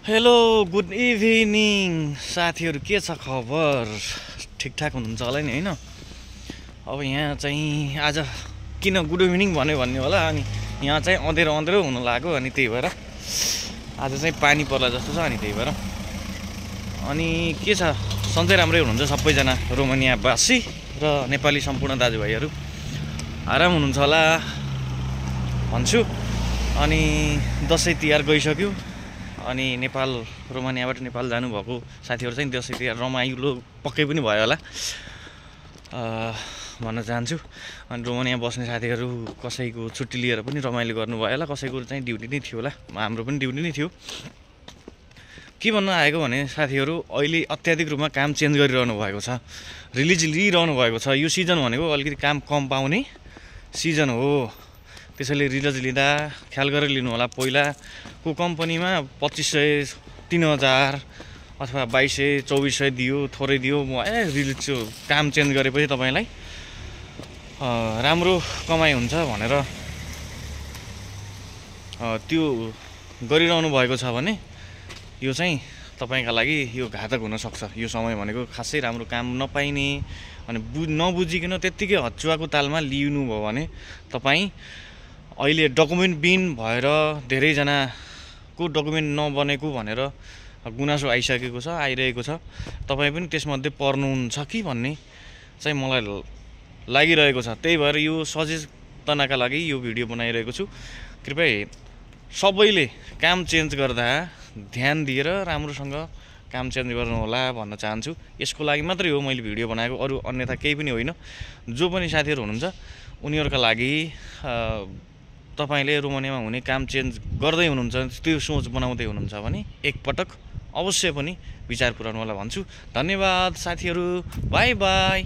Hello good evening साथीहरू, के छ खबर? ठिकठाक हुनुहुन्छ होला नि, होइन? अब यहाँ चाहिँ आज किन गुड इभिनिङ भन्यो भन्ने होला। अनि यहाँ चाहिँ अँधेरो अँधेरो हुन लाग्यो, अनि त्यही भएर आज चाहिँ पानी पर्ला जस्तो छ। अनि त्यही भएर अनि के छ, सन्चै राम्रै हुनुहुन्छ सबैजना रोमानियावासी र नेपाली सम्पूर्ण दाजुभाइहरू आराम हुनुहुन्छ होला भन्छु। अनि दसैँ तिहार गइसक्यो, अनि नेपाल रोमानियाबाट नेपाल जानुभएको साथीहरू चाहिँ दसैँ तिहार रमाइलो पक्कै पनि भयो होला भन्न चाहन्छु। अनि रोमानिया बस्ने साथीहरू कसैको छुट्टी लिएर पनि रमाइलो गर्नुभयो होला, कसैको चाहिँ ड्युटी नै थियो होला, हाम्रो पनि ड्युटी नै थियो। के भन्न आएको भने साथीहरू, अहिले अत्याधिक रूपमा काम चेन्ज गरिरहनु भएको छ, रिलिज लिइरहनु भएको छ। यो सिजन भनेको अलिकति काम कम पाउने सिजन हो, त्यसैले रिलिज लिँदा ख्याल गरेर लिनु होला। पहिलाको कम्पनीमा 2500, 3000 अथवा 2200, 2400 दियो, थोरै दियो। म रिलिज काम चेन्ज गरेपछि तपाईँलाई राम्रो कमाइ हुन्छ भनेर त्यो गरिरहनु भएको छ भने यो चाहिँ तपाईँका लागि यो घातक हुनसक्छ। यो समय भनेको खासै राम्रो काम नपाइने, अनि नबुझिकन त्यत्तिकै हच्चुवाको तालमा लिनुभयो भने तपाईँ अहिले डकुमेन्ट बिन भएर धेरैजनाको डकुमेन्ट नबनेको भनेर गुनासो आइसकेको छ, आइरहेको छ। तपाईँ पनि त्यसमध्ये पर्नुहुन्छ कि भन्ने चाहिँ मलाई लागिरहेको छ। त्यही भएर यो सचेतनाका लागि यो भिडियो बनाइरहेको छु। कृपया सबैले काम चेन्ज गर्दा ध्यान दिएर राम्रोसँग काम चेन्ज गर्नु होला भन्न चाहन्छु। यसको लागि मात्रै हो मैले भिडियो बनाएको, अरू अन्यथा केही पनि होइन। जो पनि साथीहरू हुनुहुन्छ उनीहरूका लागि तपाईँले रोमानियामा हुने काम चेन्ज गर्दै हुनुहुन्छ, त्यो सोच बनाउँदै हुनुहुन्छ भने एकपटक अवश्य पनि विचार पुर्याउनु होला भन्छु। धन्यवाद साथीहरू, बाई बाई।